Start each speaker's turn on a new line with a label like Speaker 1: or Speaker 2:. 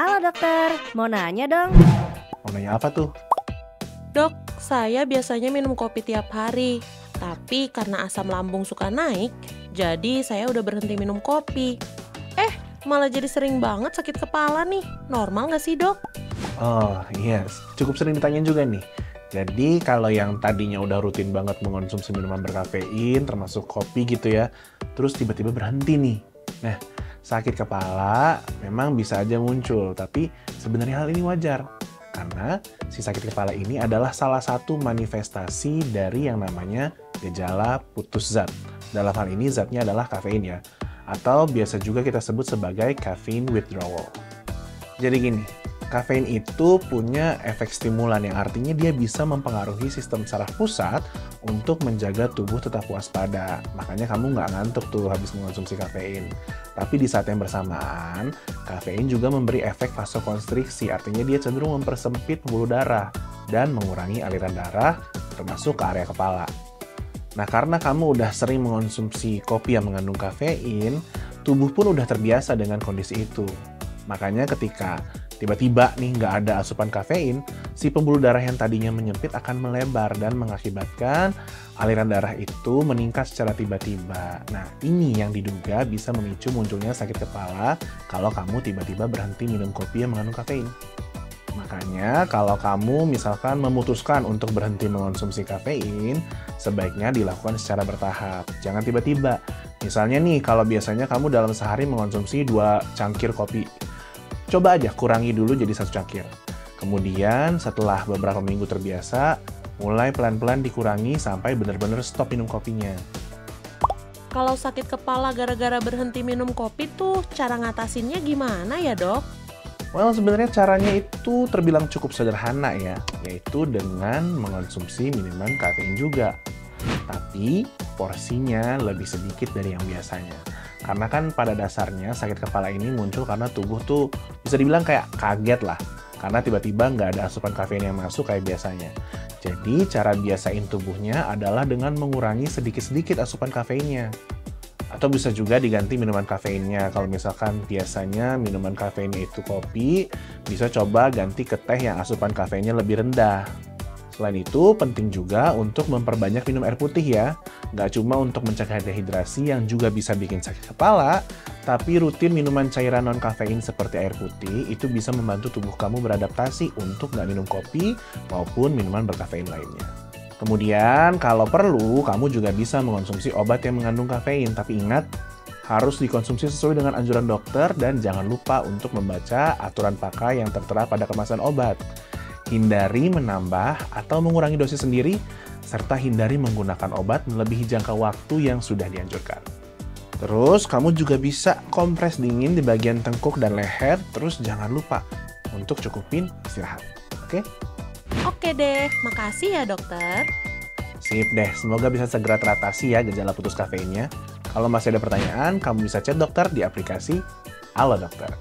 Speaker 1: Halo dokter, mau nanya dong.
Speaker 2: Mau nanya apa tuh?
Speaker 3: Dok, saya biasanya minum kopi tiap hari. Tapi karena asam lambung suka naik, jadi saya udah berhenti minum kopi. Malah jadi sering banget sakit kepala nih. Normal nggak sih, Dok?
Speaker 2: Oh yes, cukup sering ditanyain juga nih. Jadi kalau yang tadinya udah rutin banget mengonsumsi minuman berkafein, termasuk kopi gitu ya, terus tiba-tiba berhenti nih. Nah, sakit kepala memang bisa aja muncul, tapi sebenarnya hal ini wajar. Karena si sakit kepala ini adalah salah satu manifestasi dari yang namanya gejala putus zat. Dalam hal ini zatnya adalah kafein ya, atau biasa juga kita sebut sebagai caffeine withdrawal. Jadi gini, kafein itu punya efek stimulan yang artinya dia bisa mempengaruhi sistem saraf pusat untuk menjaga tubuh tetap waspada. Makanya kamu nggak ngantuk tuh habis mengonsumsi kafein. Tapi di saat yang bersamaan, kafein juga memberi efek vasokonstriksi, artinya dia cenderung mempersempit pembuluh darah dan mengurangi aliran darah termasuk ke area kepala. Nah, karena kamu udah sering mengonsumsi kopi yang mengandung kafein, tubuh pun udah terbiasa dengan kondisi itu. Makanya ketika tiba-tiba nih nggak ada asupan kafein, si pembuluh darah yang tadinya menyempit akan melebar dan mengakibatkan aliran darah itu meningkat secara tiba-tiba. Nah, ini yang diduga bisa memicu munculnya sakit kepala kalau kamu tiba-tiba berhenti minum kopi yang mengandung kafein. Makanya kalau kamu misalkan memutuskan untuk berhenti mengonsumsi kafein, sebaiknya dilakukan secara bertahap. Jangan tiba-tiba. Misalnya nih, kalau biasanya kamu dalam sehari mengonsumsi 2 cangkir kopi, coba aja kurangi dulu jadi 1 cangkir. Kemudian setelah beberapa minggu terbiasa, mulai pelan-pelan dikurangi sampai benar-benar stop minum kopinya.
Speaker 3: Kalau sakit kepala gara-gara berhenti minum kopi tuh, cara ngatasinnya gimana ya, Dok?
Speaker 2: Well, sebenarnya caranya itu terbilang cukup sederhana ya, yaitu dengan mengonsumsi minuman kafein juga. Tapi porsinya lebih sedikit dari yang biasanya. Karena kan pada dasarnya sakit kepala ini muncul karena tubuh tuh bisa dibilang kayak kaget lah. Karena tiba-tiba nggak ada asupan kafein yang masuk kayak biasanya. Jadi cara biasain tubuhnya adalah dengan mengurangi sedikit-sedikit asupan kafeinnya. Atau bisa juga diganti minuman kafeinnya. Kalau misalkan biasanya minuman kafeinnya itu kopi, bisa coba ganti ke teh yang asupan kafeinnya lebih rendah. Selain itu, penting juga untuk memperbanyak minum air putih ya. Nggak cuma untuk mencegah dehidrasi yang juga bisa bikin sakit kepala, tapi rutin minuman cairan non-kafein seperti air putih itu bisa membantu tubuh kamu beradaptasi untuk nggak minum kopi maupun minuman berkafein lainnya. Kemudian, kalau perlu, kamu juga bisa mengonsumsi obat yang mengandung kafein. Tapi ingat, harus dikonsumsi sesuai dengan anjuran dokter dan jangan lupa untuk membaca aturan pakai yang tertera pada kemasan obat. Hindari menambah atau mengurangi dosis sendiri, serta hindari menggunakan obat melebihi jangka waktu yang sudah dianjurkan. Terus, kamu juga bisa kompres dingin di bagian tengkuk dan leher, terus jangan lupa untuk cukupin istirahat. Oke?
Speaker 3: Oke deh, makasih ya, Dokter.
Speaker 2: Sip deh, semoga bisa segera teratasi ya gejala putus kafeinnya. Kalau masih ada pertanyaan, kamu bisa chat dokter di aplikasi Halo Dokter.